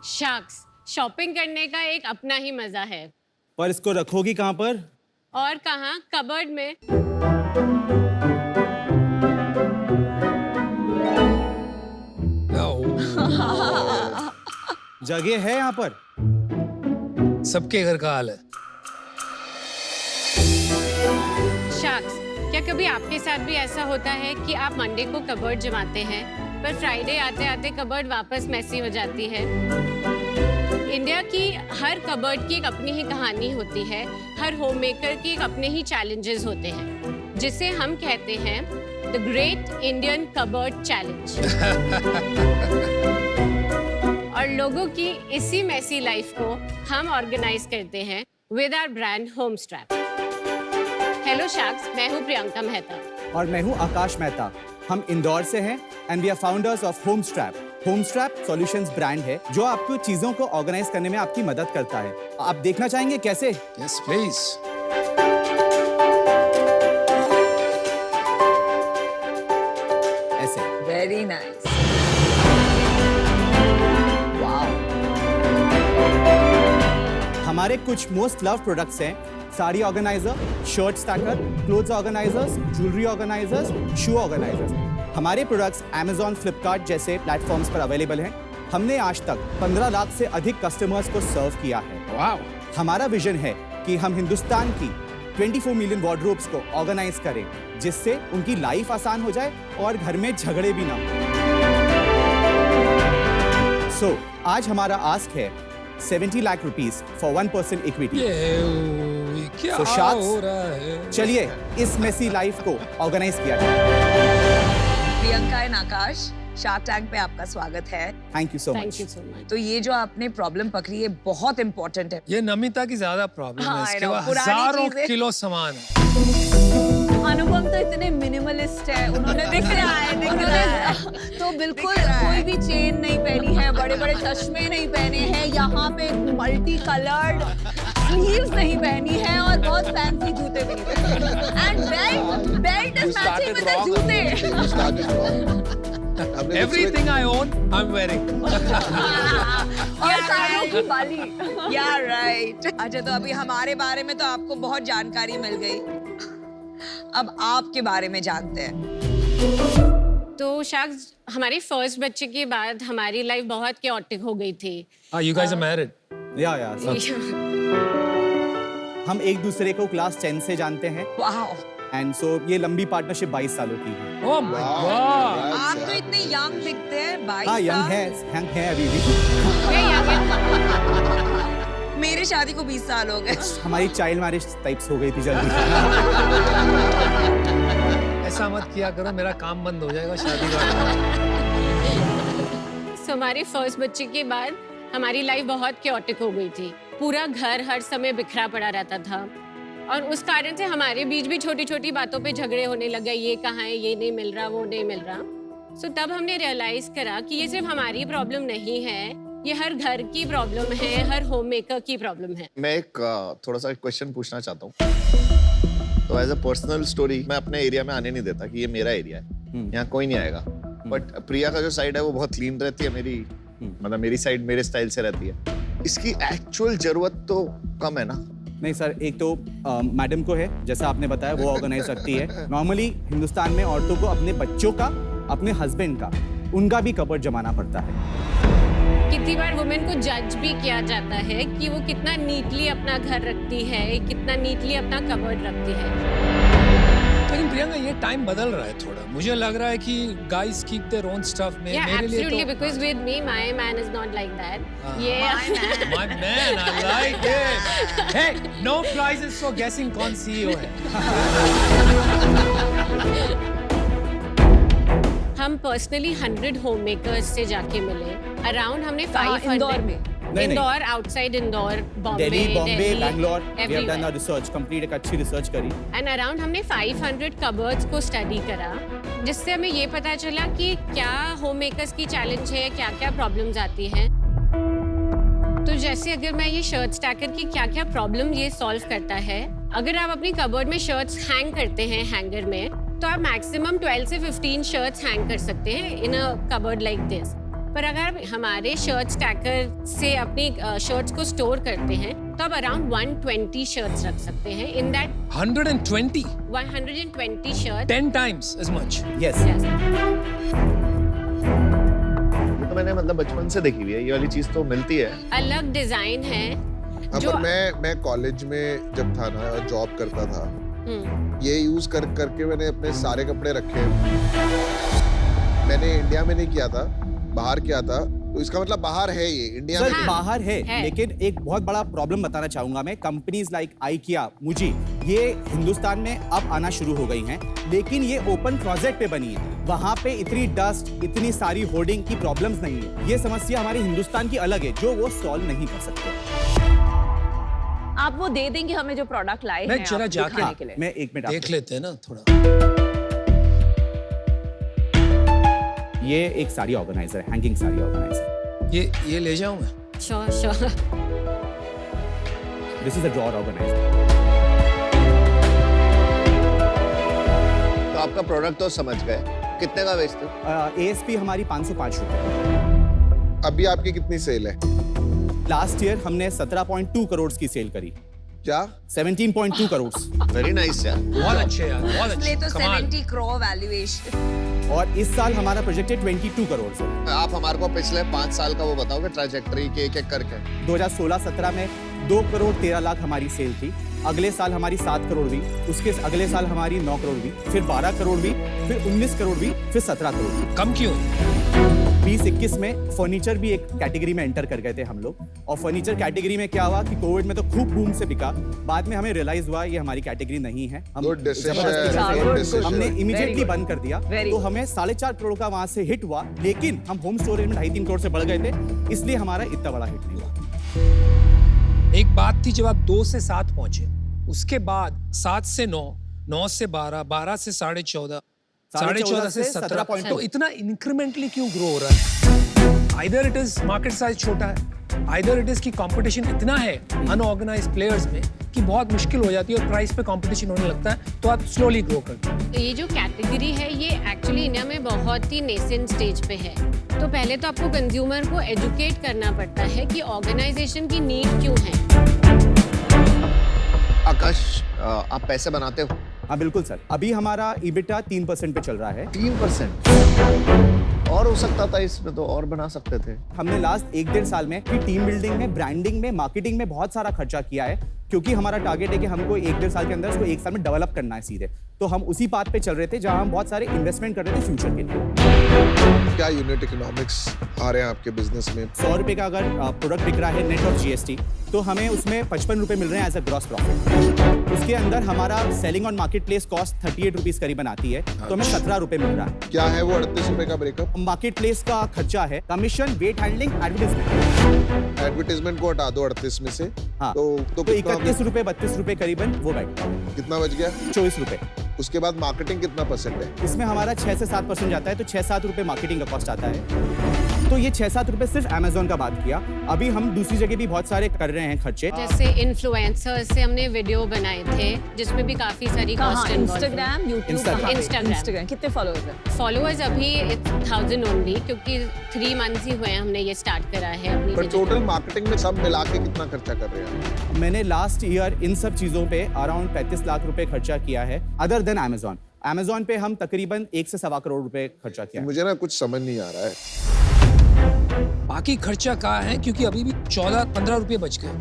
शख्स शॉपिंग करने का एक अपना ही मजा है। पर इसको रखोगी कहाँ पर? और कहाँ, कबर्ड में। जगह है यहाँ पर। सबके घर का हाल है। शख्स, क्या कभी आपके साथ भी ऐसा होता है कि आप मंडे को कबर्ड जमाते हैं पर फ्राइडे आते आते कबर्ड वापस मैसी हो जाती है? इंडिया की हर कबर्ड की एक अपनी ही कहानी होती है, हर होम मेकर की एक अपने ही चैलेंजेस होते हैं, जिसे हम कहते हैं the great Indian cupboard challenge. और लोगों की इसी मैसी लाइफ को हम ऑर्गेनाइज करते हैं विद आवर ब्रांड होमस्ट्रैप। हेलो शख्स, मैं हूँ प्रियंका मेहता। और मैं हूँ आकाश मेहता। हम इंदौर से हैं and we are founders of Homestrap. Homestrap solutions brand है जो आपको चीजों को ऑर्गेनाइज करने में आपकी मदद करता है। आप देखना चाहेंगे कैसे? Yes please. ऐसे। Very nice. वाओ। हमारे कुछ मोस्ट लव प्रोडक्ट्स हैं sari organiser, shirt stacker, clothes organisers, jewellery organisers, shoe organisers. हमारे प्रोडक्ट्स Amazon, Flipkart जैसे प्लेटफॉर्म्स पर अवेलेबल हैं। हमने आज तक 15 लाख से अधिक कस्टमर्स को सर्व किया है। वाओ। हमारा विजन है कि हम हिंदुस्तान की 24 मिलियन वार्डरोब्स को ऑर्गेनाइज करें, जिससे उनकी लाइफ आसान हो जाए और घर में झगड़े भी ना हो। सो आज हमारा आस्क है 70 lakh rupees for 1 person equity. ये क्या So, sharks, हो रहा है? चलिए इस मेसी लाइफ को ऑर्गेनाइज किया जाए। Priyanka and Akash, shark tank पे आपका स्वागत है। Thank you so thank much. You so much. तो ये जो आपने प्रॉब्लम पकड़ी है बहुत इंपॉर्टेंट है। ये नमिता की ज्यादा प्रॉब्लम हाँ, है। I इसके know, बाद पुरानी हजारों चीजें। किलो सामान है। अनुपम तो इतने मिनिमलिस्ट है, उन्होंने दिख रहा है। तो बिल्कुल दिख रहा है। कोई भी चेन नहीं पहनी है, बड़े बड़े चश्मे नहीं पहने हैं, यहाँ पे मल्टी कलर्ड स्लीव्स नहीं पहनी है और बहुत फैंसी जूते भी नहीं पहने। And belt is matching with the जूते। Everything I own, I'm wearing. और कानों की बाली। या राइट। अच्छा, तो अभी हमारे बारे में तो आपको बहुत जानकारी मिल गई। अब आपके बारे में जानते हैं। तो शख्स, हमारे फर्स्ट बच्चे के बाद हमारी लाइफ बहुत chaotic हो गई थी। You guys are married? या हम एक दूसरे को क्लास 10 से जानते हैं वाओ। एंड सो ये लंबी पार्टनरशिप 22 सालों की है। Oh my God! आप तो इतने यंग दिखते हैं। 22 हाँ, यंग है अभी भी। मेरी शादी को 20 साल हो गए। हमारी चाइल्ड मैरिज टाइप्स हो गई थी जल्दी। ऐसा मत किया करो, मेरा काम बंद हो जाएगा शादी का। So, हमारे फर्स्ट बच्चे के बाद हमारी लाइफ बहुत chaotic हो गई थी। पूरा घर हर समय बिखरा पड़ा रहता था और उस कारण से हमारे बीच भी छोटी छोटी बातों पे झगड़े होने लगे। ये कहाँ है, ये नहीं मिल रहा, वो नहीं मिल रहा। सो तब हमने रियलाइज करा कि ये सिर्फ हमारी प्रॉब्लम नहीं है, ये हर घर की प्रॉब्लम है, हर होम मेकर की प्रॉब्लम है। मैं एक थोड़ा सा क्वेश्चन पूछना चाहता हूँ। तो एज अ पर्सनल स्टोरी मैं अपने एरिया में आने नहीं देता कि ये मेरा एरिया है, यहाँ कोई नहीं आएगा। बट प्रिया का जो साइड है वो बहुत क्लीन रहती है, मेरी मतलब मेरी साइड मेरे स्टाइल से रहती है। इसकी एक्चुअल जरूरत तो कम है ना? नहीं सर, एक तो मैडम को है, जैसा आपने बताया, वो ऑर्गेनाइज रखती है। नॉर्मली हिंदुस्तान में औरतों को अपने बच्चों का, अपने हस्बैंड का, उनका भी कबर्ड जमाना पड़ता है। कितनी बार वुमेन को जज भी किया जाता है कि वो कितना नीटली अपना घर रखती है, कितना नीटली अपना कबर्ड रखती है। लेकिन प्रियंका ये टाइम बदल रहा है थोड़ा। मुझे लग रहा है कि guys keep their own stuff में। Yeah, मेरे लिए absolutely, तो because with me, my man is not like that. Yeah. My man, I like it. Hey, no prizes for guessing कौन CEO है। हम पर्सनली 100 होम मेकर्स से जाके मिले। अराउंड हमने 500 इंदौर में? नहीं। Indore, outside Indore, Bombay, Delhi, Bombay, Bangalore, we have done everywhere. A research, complete एक अच्छी रिसर्च करी। एंड अराउंड हमने 500 कबर्ड्स को स्टडी करा, जिससे हमें ये पता चला कि क्या होम मेकर्स की चैलेंज है, क्या क्या प्रॉब्लम्स आती हैं। तो जैसे अगर मैं ये शर्ट स्टैकर की क्या क्या प्रॉब्लम ये सॉल्व करता है, अगर आप अपनी कबर्ड में शर्ट्स हैंग करते हैं हैंगर में, तो आप मैक्सिमम 12 से 15 शर्ट्स हैंग कर सकते हैं इन अ कबर्ड लाइक दिस। पर अगर आप हमारे शर्ट स्टैकर से अपनी शर्ट्स को स्टोर करते हैं तो आप अराउंड 120 शर्ट्स रख सकते हैं in that 120, 120 shirt 10 times as much. Yes तो मैंने मतलब बचपन से देखी हुई है, ये वाली चीज तो मिलती है। अलग डिजाइन है हाँ, जो पर मैं कॉलेज में जब था ना, जॉब करता था, ये यूज करके मैंने अपने सारे कपड़े रखे। मैंने इंडिया में नहीं किया था, बाहर किया था, तो इसका मतलब बाहर है ये, इंडिया में सर नहीं। बाहर है, है। लेकिन एक बहुत बड़ा प्रॉब्लम बताना चाहूंगा मैं। कंपनीज लाइक आइकिया, मुजी, ये हिंदुस्तान में अब आना शुरू हो गई हैं, लेकिन ये ओपन क्लोजेट पे बनी है। वहां पे इतनी डस्ट, इतनी सारी होर्डिंग की प्रॉब्लम्स नहीं है। ये समस्या हमारी हिंदुस्तान की अलग है, जो वो सॉल्व नहीं कर सकते। आप वो दे देंगे हमें जो प्रोडक्ट लाए मैं हैं जरा आप जाके- दिखाने के लिए। मैं एक मिनट देख लेते हैं ना थोड़ा। ये एक साड़ी ऑर्गेनाइजर है, हैंगिंग साड़ी ऑर्गेनाइजर। ये ले जाऊं मैं? Sure sure this is a drawer organiser. तो आपका प्रोडक्ट तो समझ गए, कितने का बेचते हो? ASP हमारी 505 रुपए। अभी आपकी कितनी सेल है? लास्ट ईयर हमने 17.2 करोड़ की सेल करी। क्या? 17.2 करोड़। वेरी नाइस यार। बहुत अच्छे यार, बहुत इसलिए अच्छे, तो कमाल। 70 करोड़ वैल्यूएशन। और इस साल हमारा प्रोजेक्ट है 22 करोड़ से। आप हमारे को पिछले 5 साल का वो बताओगे ट्रैजेक्टरी के एक एक करके। 2016-17 में 2 करोड़ 13 लाख हमारी सेल थी। अगले साल हमारी 7 करोड़ हुई, उसके अगले साल हमारी 9 करोड़ हुई, फिर 12 करोड़ हुई, फिर 19 करोड़ हुई, फिर 17 करोड़ हुई। कम क्यों? 20-21 में फर्नीचर भी एक कैटेगरी में एंटर कर गए थे हम लोग। और फर्नीचर कैटेगरी में क्या हुआ कि कोविड में तो खूब बूम से बिका, बाद में हमें रियलाइज हुआ ये हमारी कैटेगरी नहीं है। हम Good decision, जबरदस्ती good करके decision. हमने Very इमीडिएटली good. बंद कर दिया। Very तो good. हमें 4.5 करोड़ का वहां से हिट हुआ, लेकिन हम होम स्टोरेज में 2.5-3 करोड़ से बढ़ गए थे, इसलिए हमारा इतना बड़ा हिट नहीं हुआ। एक बात थी, जब आप 2 से 7 पहुंचे, उसके बाद 7 से 9, 9 से 12, 12 से 14.5, 14.5 से 17, 17.2। तो इतना इंक्रीमेंटली क्यों ग्रो हो रहा है? Either it is market size छोटा है, आइदर इट इज की कंपटीशन इतना है अनऑर्गेनाइज्ड प्लेयर्स में कि बहुत मुश्किल हो जाती है और प्राइस पे कंपटीशन होने लगता है, तो आप स्लोली ग्रो करते हैं। ये जो कैटेगरी है ये एक्चुअली इंडिया में बहुत ही नेसेंट स्टेज पे है। तो पहले तो आपको कंज्यूमर को एजुकेट करना पड़ता है कि ऑर्गेनाइजेशन की नीड क्यों है। आकाश, आप पैसे बनाते हो? हाँ बिल्कुल सर, अभी हमारा EBITDA 3% पे चल रहा है। 3%? और हो सकता था इसमें, तो और बना सकते थे। हमने लास्ट 1-1.5 साल में टीम बिल्डिंग में, ब्रांडिंग में, मार्केटिंग में बहुत सारा खर्चा किया है, क्योंकि हमारा टारगेट है कि हमको 1-1.5 साल के अंदर उसको 1 साल में डेवलप करना है सीधे। तो हम उसी बात पे चल रहे थे जहां हम बहुत सारे इन्वेस्टमेंट कर रहे थे फ्यूचर के लिए। क्या यूनिट इकोनॉमिक्स आ रहे हैं आपके बिजनेस में? 100 रुपए का अगर प्रोडक्ट बिक रहा है नेट ऑफ GST, तो हमें उसमें 55 रुपए मिल रहे हैं एज अ ग्रॉस प्रॉफिट। उसके अंदर हमारा selling on market place cost 38 rupees करीबन आती है, तो हमें 17 रुपए मिल रहा है। क्या है वो 38 रुपए का ब्रेकअप? मार्केट प्लेस का खर्चा है commission, weight handling, advertisement. Advertisement को हटा दो 38 में से, हाँ, तो तो कितना 31 रुपए 32 रुपए करीबन वो बैठता है। कितना बच गया? 24 रुपए। उसके बाद मार्केटिंग कितना % है? इसमें हमारा 6 से 7% जाता है, तो 6-7 रुपए मार्केटिंग का कॉस्ट आता है। तो ये 6-7 रुपए सिर्फ अमेजोन का बात किया। अभी हम दूसरी जगह भी बहुत सारे कर रहे हैं खर्चे। जैसे इन्फ्लुएंसर्स से हमने वीडियो बनाए थे जिसमें भी काफी सारी कहाँ? Cost Instagram, YouTube, Instagram. Instagram. कितने फॉलोअर्स हैं? फॉलोअर्स अभी 1000 ओनली, क्योंकि 3 मंथ्स ही हुए हैं हमने ये स्टार्ट करा है अपनी पर digital- टोटल मार्केटिंग में सब मिला के कितना खर्चा कर रहे हैं? मैंने लास्ट ईयर इन सब चीजों पे अराउंड 35 लाख रुपए खर्चा किया है, अदर देन अमेजोन पे हम तकरीबन 1 से 1.25 करोड़ रुपए खर्चा किया है। मुझे ना कुछ समझ नहीं आ रहा है। बाकी खर्चा कहाँ है, क्योंकि अभी भी 14-15 रुपए बच गए।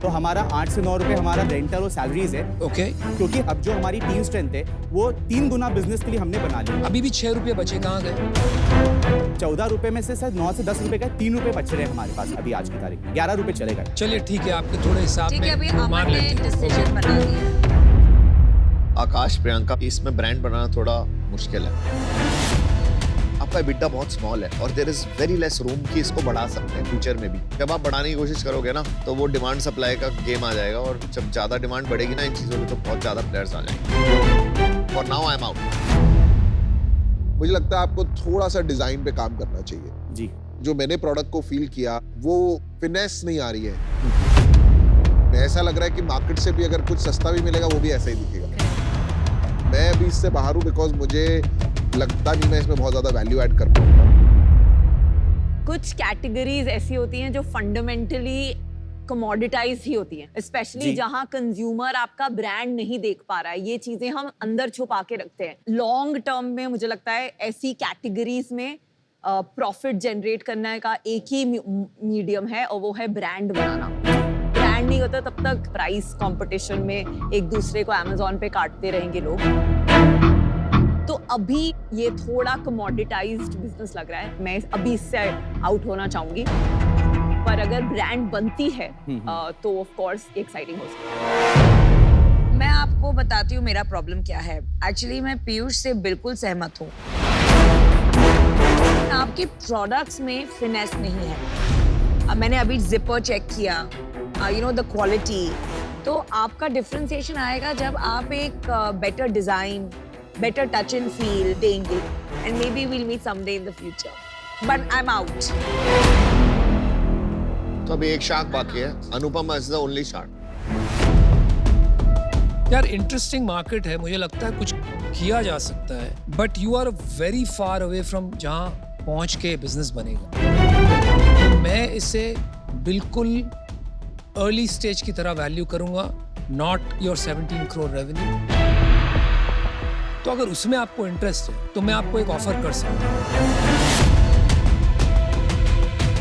तो हमारा 8 से 9 रुपए हमारा रेंटल और सैलरीज है, ओके, क्योंकि अब जो हमारी टीम स्ट्रेंथ है वो 3 गुना बिजनेस के लिए हमने बना ली। अभी भी 6 रुपए बचे, कहाँ गए? 14 रुपए में से सर 9 से 10 रुपए का 3 रुपए बच रहे हैं हमारे पास अभी आज की तारीख में। 11 रुपए चले गए। चलिए ठीक है, आपके थोड़े हिसाब ठीक है, अभी में मार अमन ने लेते हैं। डिसीजन बना लिया। आकाश, प्रियंका, इसमें ब्रांड बनाना थोड़ा मुश्किल है। आपका EBITDA बहुत स्मॉल है और there is very less room कि इसको बढ़ा सकते हैं फ्यूचर में भी। जब आप बढ़ाने की कोशिश करोगे ना, तो वो डिमांड सप्लाई का गेम आ जाएगा, और जब ज्यादा डिमांड बढ़ेगी ना इन चीजों की, तो बहुत ज्यादा प्लेयर्स आ जाएंगे। For now I am out. मुझे लगता है आपको थोड़ा सा डिजाइन पे काम करना चाहिए। जी, जो मैंने प्रोडक्ट को फील किया वो फिनेस नहीं आ रही है। मैं ऐसा लग रहा है कि मार्केट से भी अगर कुछ सस्ता भी मिलेगा वो भी ऐसा ही दिखेगा। मैं अभी इससे बाहर हूँ बिकॉज मुझे लगता नहीं मैं इसमें बहुत ज्यादा वैल्यू ऐड कर पाऊंगा। कुछ कैटेगरीज ऐसी होती हैं जो फंडामेंटली कमोडिटाइज ही होती हैं, स्पेशली जी। जहां कंज्यूमर आपका ब्रांड नहीं देख पा रहा है। ये चीजें हम अंदर छुपा के रखते हैं। लॉन्ग टर्म में मुझे लगता है ऐसी कैटेगरीज में प्रॉफिट जनरेट करने का एक ही मीडियम है और वो है ब्रांड बनाना। ब्रांड नहीं होता तब तक प्राइस कंपटीशन में एक दूसरे को अमेज़न पे काटते रहेंगे लोग। तो अभी ये थोड़ा कमोडिटाइज्ड बिजनेस लग रहा है। मैं अभी इससे आउट होना चाहूंगी, पर अगर ब्रांड बनती है तो ऑफ कोर्स एक्साइटिंग हो सकता है। मैं आपको बताती हूँ मेरा प्रॉब्लम क्या है। एक्चुअली मैं पीयूष से बिल्कुल सहमत हूँ। आपके प्रोडक्ट्स में फिनेस नहीं है। मैंने अभी जिपर चेक किया, यू नो द क्वालिटी। तो आपका डिफरेंशिएशन आएगा जब आप एक better design, better touch and feel देंगे। And maybe we'll meet someday in the future, but I am out. तो अभी एक शार्क बाकी है। Anupam is the only shark. यार इंटरेस्टिंग मार्केट है, मुझे लगता है कुछ किया जा सकता है, but you are very far away from जहां पहुंच के बिजनेस बनेगा। मैं इसे बिल्कुल अर्ली स्टेज की तरह वैल्यू करूंगा, नॉट योर 17 करोड़ रेवेन्यू। तो अगर उसमें आपको इंटरेस्ट है तो मैं आपको एक ऑफर कर सकता हूं।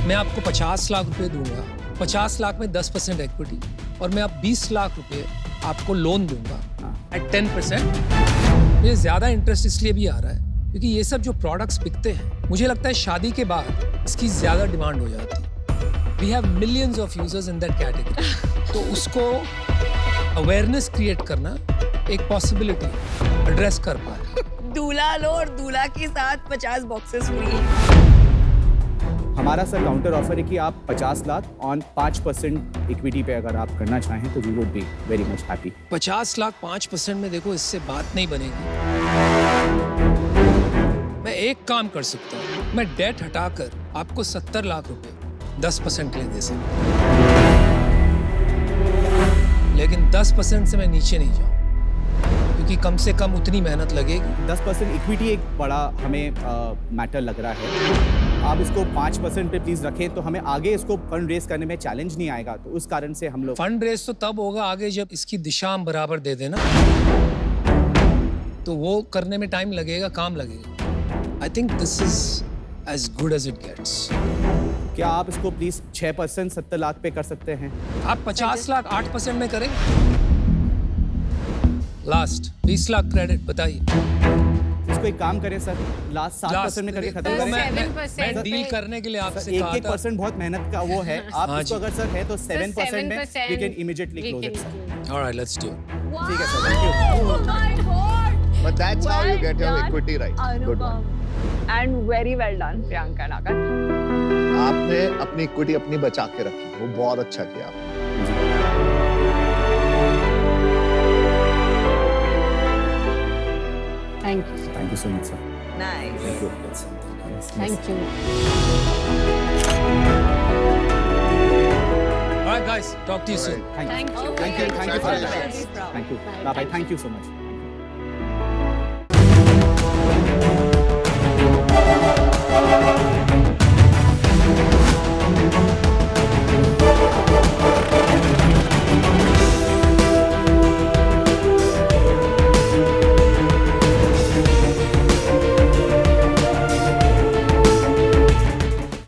मैं आपको 50 लाख रुपए दूंगा, 50 लाख में 10% इक्विटी, और मैं आप 20 लाख रुपए आपको लोन दूंगा एट 10%। ये ज्यादा इंटरेस्ट इसलिए भी आ रहा है क्योंकि ये सब जो प्रोडक्ट्स बिकते हैं, मुझे लगता है शादी के बाद इसकी ज्यादा डिमांड हो जाती है। We have millions of users in that category. तो उसको अवेयरनेस क्रिएट करना एक पॉसिबिलिटी एड्रेस कर पाए। दूल्हा लो और दूल्हा के साथ 50 बॉक्सेस फ्री। हमारा सर काउंटर ऑफर है कि आप 50 लाख ऑन 5% इक्विटी पे अगर आप करना चाहें तो we would be very much happy. 50 lakh 5% में देखो, इससे बात नहीं बनेगी। मैं एक काम कर सकता हूँ, मैं डेट हटाकर आपको 70 लाख रुपए 10% के लिए दे सकता हूँ, लेकिन 10% से मैं नीचे नहीं जाऊँ क्योंकि कम से कम उतनी मेहनत लगेगी। 10% इक्विटी एक बड़ा हमें मैटर लग रहा है। आप इसको 5% पे प्लीज रखें तो हमें आगे इसको फंड रेज करने में चैलेंज नहीं आएगा। तो उस कारण से हम लोग फंड रेज तो तब होगा आगे जब इसकी दिशा हम बराबर दे देना, तो वो करने में टाइम लगेगा, काम लगेगा। I think this is as good as it gets. क्या आप इसको प्लीज 6% 70 लाख पे कर सकते हैं? आप 50 लाख 8% में करें। लास्ट 20 लाख क्रेडिट बताइए। इसको एक काम करें सर, लास्ट 7% में करके खत्म देखो, करें। मैं डील करने के लिए आपसे कहा था। 1% बहुत मेहनत का वो है। आप हाँ इसको जी। अगर सर है तो 7% में we can immediately we close can it sir. Alright, let's do it. ठीक है sir, thank you. Oh my God! But that's how you Well get your done, equity right. Good one. Anupam. And very well done, Priyanka Nagar. आपने अपनी equity अपनी बचा के रखी, वो बहुत अच्छा किया आपने। Thank you, thank you so much sir. Nice. Thank you. Thank you. Alright guys, talk to you soon. Thank you. you. Thank you. Thank you for All the that. best. Thank you. Bye. Thank you so much.